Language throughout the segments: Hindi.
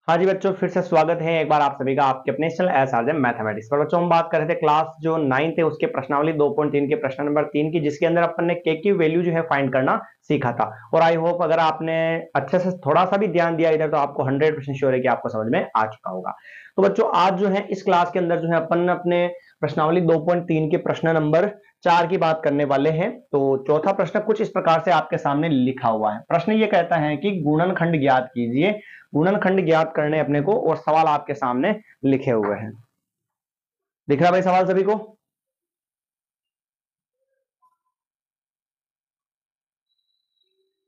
हाँ जी बच्चों, फिर से स्वागत है एक बार आप सभी का आपके अपने चैनल एसआरजे मैथमेटिक्स पर। बच्चों हम बात कर रहे थे क्लास जो 9th है उसके प्रश्नावली 2.3 के प्रश्न नंबर 3 की, जिसके अंदर अपन ने के की वैल्यू जो है फाइंड करना सीखा था। और आई होप अगर आपने अच्छे से थोड़ा सा भी ध्यान दिया इधर तो आपको 100% श्योर है कि आपको समझ में आ चुका होगा। तो बच्चों आज जो है इस क्लास के अंदर जो है अपन अपने प्रश्नावली 2.3 के प्रश्न नंबर 4 की बात करने वाले हैं। तो चौथा प्रश्न कुछ इस प्रकार से आपके सामने लिखा हुआ है। प्रश्न ये कहता है कि गुणनखंड ज्ञात कीजिए। गुणनखंड ज्ञात करने अपने को और सवाल आपके सामने लिखे हुए हैं। दिख रहा भाई सवाल सभी को?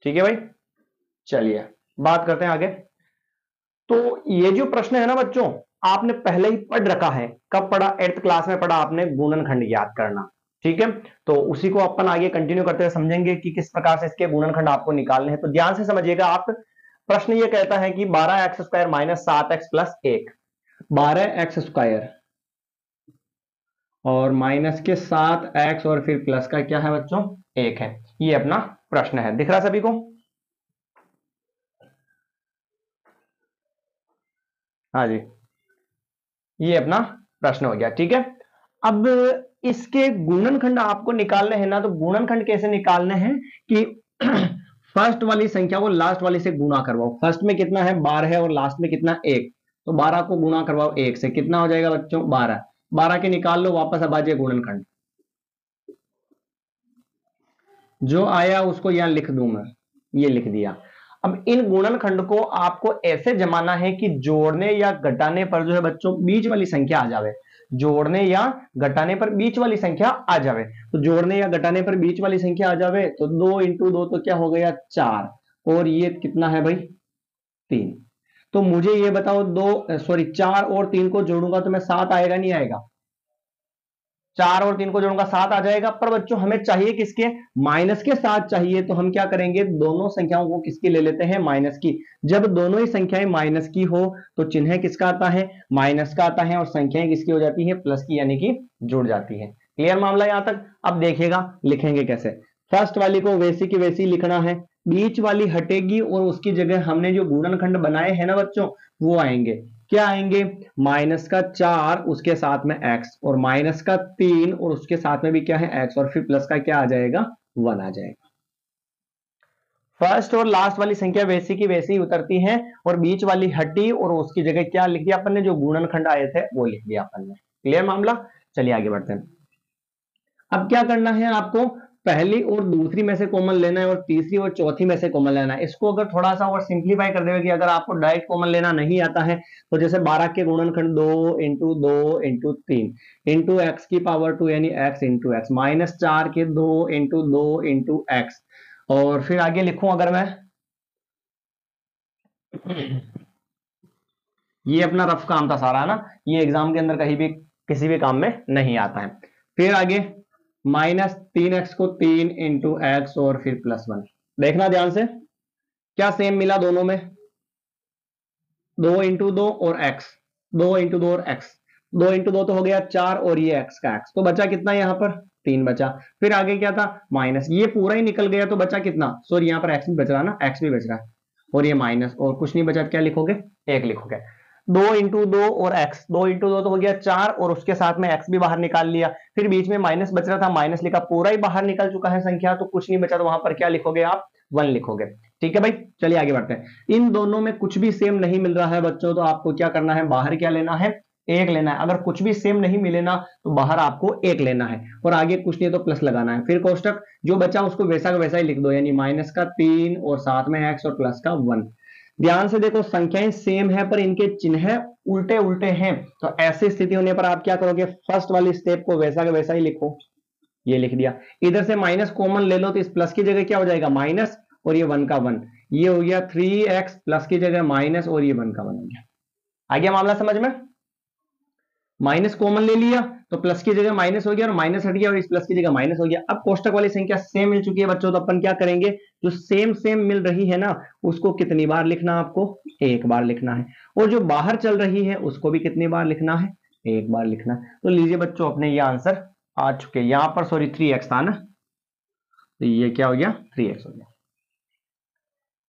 ठीक है भाई, चलिए बात करते हैं आगे। तो ये जो प्रश्न है ना बच्चों, आपने पहले ही पढ़ रखा है। कब पढ़ा? 8th क्लास में पढ़ा आपने गुणनखंड ज्ञात करना। ठीक है, तो उसी को अपन आगे कंटिन्यू करते हुए समझेंगे कि किस प्रकार से इसके गुणनखंड आपको निकालने हैं। तो ध्यान से समझिएगा आप। प्रश्न ये कहता है कि 12x² minus 7x plus 1, 12x² और माइनस के 7x और फिर प्लस का क्या है बच्चों? 1 है। ये अपना प्रश्न है। दिख रहा सभी को? हाँ जी, ये अपना प्रश्न हो गया। ठीक है, अब इसके गुणनखंड आपको निकालने हैं ना। तो गुणनखंड कैसे निकालने हैं कि फर्स्ट वाली संख्या को लास्ट वाली से गुणा करवाओ। फर्स्ट में कितना है? 12 है और लास्ट में कितना? 1। तो 12 को गुणा करवाओ 1 से, कितना हो जाएगा बच्चों? 12। 12 के निकाल लो वापस। अब आ जाए गुणनखंड, जो आया उसको यहां लिख दूं मैं, ये लिख दिया। अब इन गुणनखंड को आपको ऐसे जमाना है कि जोड़ने या घटाने पर जो है बच्चों बीच वाली संख्या आ जावे। जोड़ने या घटाने पर बीच वाली संख्या आ जावे। तो जोड़ने या घटाने पर बीच वाली संख्या आ जावे तो 2 इंटू 2 तो क्या हो गया? 4। और ये कितना है भाई? 3। तो मुझे ये बताओ, 4 और 3 को जोड़ूंगा तो मैं 7 आएगा नहीं आएगा? 4 और 3 को जोड़ूंगा 7 आ जाएगा। पर बच्चों हमें चाहिए किसके? माइनस के 7 चाहिए। तो हम क्या करेंगे? दोनों संख्याओं को किसकी ले लेते हैं? माइनस की। जब दोनों ही संख्याएं माइनस की हो तो चिन्ह किसका आता है? माइनस का आता है। और संख्याएं किसकी हो जाती है? प्लस की, यानी कि जुड़ जाती है। क्लियर मामला यहां तक? अब देखिएगा लिखेंगे कैसे। फर्स्ट वाली को वैसी की वैसी लिखना है, बीच वाली हटेगी और उसकी जगह हमने जो गुणनखंड बनाए हैं ना बच्चों, वो आएंगे। क्या आएंगे? माइनस का 4 उसके साथ में x, और माइनस का 3 और उसके साथ में भी क्या है? x, और फिर प्लस का क्या आ जाएगा? 1 आ जाएगा। फर्स्ट और लास्ट वाली संख्या वैसी की वैसी ही उतरती है और बीच वाली हटी और उसकी जगह क्या लिख दिया अपन ने? जो गुणनखंड आए थे वो लिख दिया अपन ने। क्लियर मामला? चलिए आगे बढ़ते हैं। अब क्या करना है आपको? पहली और दूसरी में से कॉमन लेना है और तीसरी और चौथी में से कॉमन लेना है। इसको अगर थोड़ा सा और सिंप्लीफाई कर देंगे कि अगर आपको डायरेक्ट कॉमन लेना नहीं आता है तो जैसे 12 के गुणनखंड 2 इंटू एक्स की पावर 2 यानी x इंटू एक्स, माइनस 4 के 2 इंटू एक्स। और फिर आगे लिखूं अगर मैं, ये अपना रफ काम था सारा ना, ये एग्जाम के अंदर कहीं भी किसी भी काम में नहीं आता है। फिर आगे माइनस 3x को 3 इंटू एक्स और फिर प्लस 1। देखना ध्यान से, क्या सेम मिला दोनों में? 2 इंटू 2 और x, 2 इंटू 2 और x, 2 इंटू 2 तो हो गया 4 और ये x का x, तो बचा कितना यहां पर? 3 बचा। फिर आगे क्या था? माइनस, ये पूरा ही निकल गया तो बचा कितना? सॉरी यहाँ पर x भी बच रहा ना, x भी बच रहा है और ये माइनस, और कुछ नहीं बचा। क्या लिखोगे? 1 लिखोगे। 2 इंटू 2 और x, 2 इंटू 2 तो हो गया 4 और उसके साथ में x भी बाहर निकाल लिया। फिर बीच में माइनस बच रहा था, माइनस लिखा, पूरा ही बाहर निकल चुका है संख्या, तो कुछ नहीं बचा। तो वहां पर क्या लिखोगे आप? 1 लिखोगे। ठीक है भाई, चलिए आगे बढ़ते हैं। इन दोनों में कुछ भी सेम नहीं मिल रहा है बच्चों, तो आपको क्या करना है? बाहर क्या लेना है? 1 लेना है। अगर कुछ भी सेम नहीं मिले ना तो बाहर आपको 1 लेना है और आगे कुछ नहीं तो प्लस लगाना है। फिर कोष्टक जो बचा उसको वैसा का वैसा ही लिख दो, यानी माइनस का 3 और साथ में x और प्लस का 1। ध्यान से देखो, संख्याएं सेम है पर इनके चिन्ह उल्टे उल्टे हैं। तो ऐसी स्थिति होने पर आप क्या करोगे? फर्स्ट वाली स्टेप को वैसा का वैसा ही लिखो, ये लिख दिया। इधर से माइनस कॉमन ले लो तो इस प्लस की जगह क्या हो जाएगा? माइनस, और ये 1 का 1, ये हो गया 3x, प्लस की जगह माइनस और ये 1 का 1 हो गया। आ गया मामला समझ में? माइनस कॉमन ले लिया तो प्लस की जगह माइनस हो गया और माइनस हट गया और इस प्लस की जगह माइनस हो गया। अब कोष्टक वाली संख्या सेम मिल चुकी है बच्चों, तो अपन क्या करेंगे? जो सेम सेम मिल रही है ना उसको कितनी बार लिखना? आपको 1 बार लिखना है। और जो बाहर चल रही है उसको भी कितनी बार लिखना है? 1 बार लिखना है। तो लीजिए बच्चों, अपने ये आंसर आ चुके। यहां पर सॉरी 3x था ना, तो ये क्या हो गया? 3x हो गया।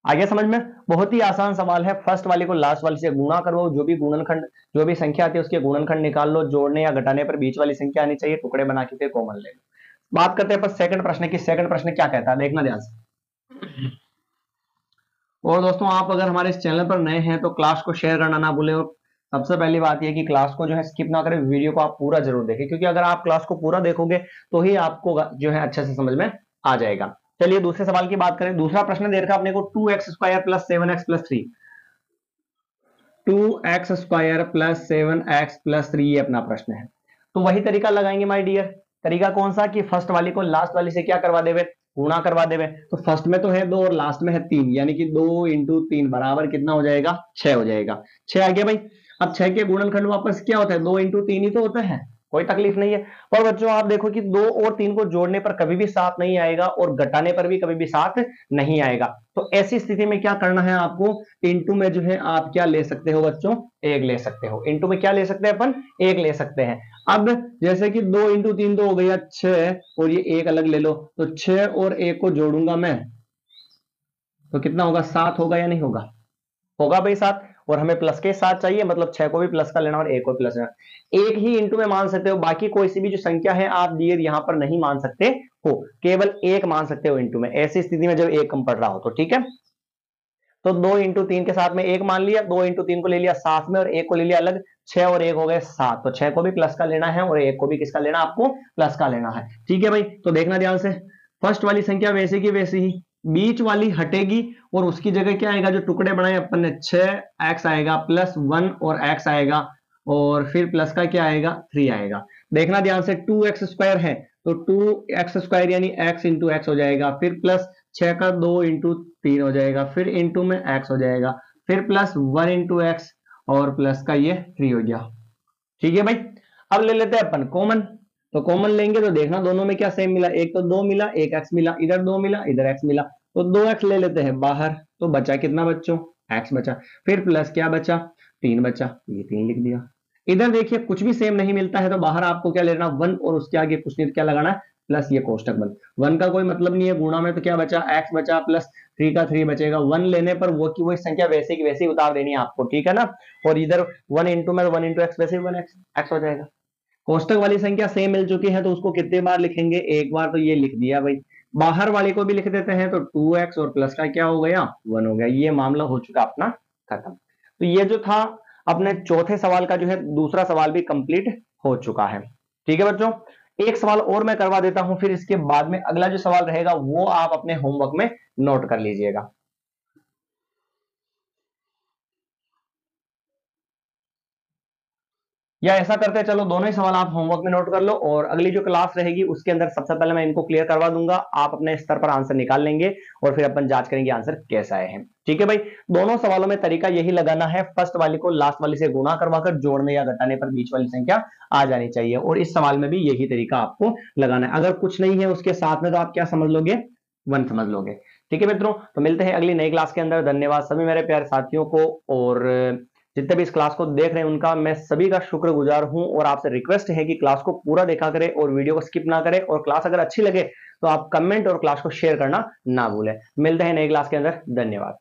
आगे समझ में? बहुत ही आसान सवाल है। फर्स्ट वाले को लास्ट वाले से गुणा करो, जो भी गुणनखंड, जो भी संख्या आती है उसके गुणनखंड निकाल लो, जोड़ने या घटाने पर बीच वाली संख्या आनी चाहिए, टुकड़े बना के फिर कॉमन ले लो। बात करते हैं पर सेकंड प्रश्न की। सेकंड प्रश्न क्या कहता है, देखना ध्यान से। और दोस्तों, आप अगर हमारे इस चैनल पर नए हैं तो क्लास को शेयर करना ना भूलें, और सबसे पहली बात यह कि क्लास को जो है स्किप ना करें, वीडियो को आप पूरा जरूर देखें, क्योंकि अगर आप क्लास को पूरा देखोगे तो ही आपको जो है अच्छे से समझ में आ जाएगा। चलिए दूसरे सवाल की बात करें। दूसरा प्रश्न दे रखा अपने को 2x² + 7x + 3। 2x² + 7x + 3 ये अपना प्रश्न है। तो वही तरीका लगाएंगे माय डियर। तरीका कौन सा कि फर्स्ट वाली को लास्ट वाली से क्या करवा देवे, गुणा करवा देवे। तो फर्स्ट में तो है 2 और लास्ट में है 3, यानी कि 2 × 3 बराबर कितना हो जाएगा, 6 हो जाएगा। 6 आ गया भाई। अब 6 के गुणनखंड वापस क्या होता है, 2 × 3 ही तो होता है, कोई तकलीफ नहीं है। पर बच्चों आप देखो कि 2 और 3 को जोड़ने पर कभी भी 7 नहीं आएगा और घटाने पर भी कभी भी 7 नहीं आएगा। तो ऐसी स्थिति में क्या करना है आपको, इनटू में जो है आप क्या ले सकते हो बच्चों, 1 ले सकते हो। इनटू में क्या ले सकते हैं अपन, 1 ले सकते हैं। अब जैसे कि 2 × 3 तो हो गया 6, और ये 1 अलग ले लो, तो 6 और 1 को जोड़ूंगा मैं तो कितना होगा, 7 होगा या नहीं होगा, होगा भाई 7। और हमें प्लस के साथ चाहिए, मतलब 6 को भी प्लस का लेना और 1 को प्लस लेना। एक ही इंटू में मान सकते हो, बाकी कोई सी भी जो संख्या है आप दिए यहां पर नहीं मान सकते हो, केवल 1 मान सकते हो इंटू में, ऐसी स्थिति में जब 1 कम पड़ रहा हो तो। ठीक है, तो 2 × 3 के साथ में 1 मान लिया, 2 × 3 को ले लिया साथ में और 1 को ले लिया अलग, 6 और 1 हो गए 7। तो 6 को भी प्लस का लेना है और 1 को भी किसका लेना, आपको प्लस का लेना है। ठीक है भाई, तो देखना ध्यान से। फर्स्ट वाली संख्या वैसे की वैसी ही, बीच वाली हटेगी और उसकी जगह क्या आएगा, जो टुकड़े बनाए अपन ने, 6x आएगा प्लस 1 और x आएगा, और फिर प्लस का क्या आएगा, 3 आएगा। देखना ध्यान से, 2x² है तो 2x² यानी x × x हो जाएगा, फिर प्लस 6 का 2 × 3 हो जाएगा, फिर इंटू में x हो जाएगा, फिर प्लस 1 × x और प्लस का ये 3 हो गया। ठीक है भाई, अब ले लेते हैं अपन कॉमन। तो कॉमन लेंगे तो देखना दोनों में क्या सेम मिला, एक तो 2 मिला, एक x मिला, इधर 2 मिला, इधर x मिला, तो 2x ले लेते हैं बाहर, तो बचा कितना बच्चों, x बचा, फिर प्लस क्या बचा, 3 बचा, ये 3 लिख दिया। इधर देखिए कुछ भी सेम नहीं मिलता है तो बाहर आपको क्या लेना, 1 और उसके आगे कुछ नहीं, क्या लगाना है, प्लस ये कोष्टक बंद। 1 का कोई मतलब नहीं है गुणा में, तो क्या बचा, x बचा प्लस 3 का 3 बचेगा। 1 लेने पर वो की वही संख्या वैसे की वैसे ही उतार देनी है आपको, ठीक है ना। और इधर 1 इंटू में 1 × x वैसे 1x हो जाएगा। कोष्टक वाली संख्या सेम मिल चुकी है तो उसको कितने बार लिखेंगे, एक बार, तो ये लिख दिया भाई। बाहर वाले को भी लिख देते हैं तो 2x और प्लस का क्या हो गया, 1 हो गया। ये मामला हो चुका अपना खत्म। तो ये जो था अपने चौथे सवाल का जो है दूसरा सवाल भी कंप्लीट हो चुका है। ठीक है बच्चों, एक सवाल और मैं करवा देता हूं, फिर इसके बाद में अगला जो सवाल रहेगा वो आप अपने होमवर्क में नोट कर लीजिएगा। या ऐसा करते हैं, चलो दोनों ही सवाल आप होमवर्क में नोट कर लो, और अगली जो क्लास रहेगी उसके अंदर सबसे पहले मैं इनको क्लियर करवा दूंगा, आप अपने स्तर पर आंसर निकाल लेंगे और फिर अपन जांच करेंगे आंसर कैसा आए हैं। ठीक है भाई, दोनों सवालों में तरीका यही लगाना है, फर्स्ट वाली को लास्ट वाली से गुणा करवाकर जोड़ने या घटाने पर बीच वाली संख्या आ जानी चाहिए, और इस सवाल में भी यही तरीका आपको लगाना है। अगर कुछ नहीं है उसके साथ में तो आप क्या समझ लोगे, 1 समझ लोगे। ठीक है मित्रों, तो मिलते हैं अगली नई क्लास के अंदर। धन्यवाद सभी मेरे प्यारे साथियों को, और जितने भी इस क्लास को देख रहे हैं उनका मैं सभी का शुक्रगुजार हूं, और आपसे रिक्वेस्ट है कि क्लास को पूरा देखा करें और वीडियो को स्किप ना करें, और क्लास अगर अच्छी लगे तो आप कमेंट और क्लास को शेयर करना ना भूलें। मिलते हैं नई क्लास के अंदर, धन्यवाद।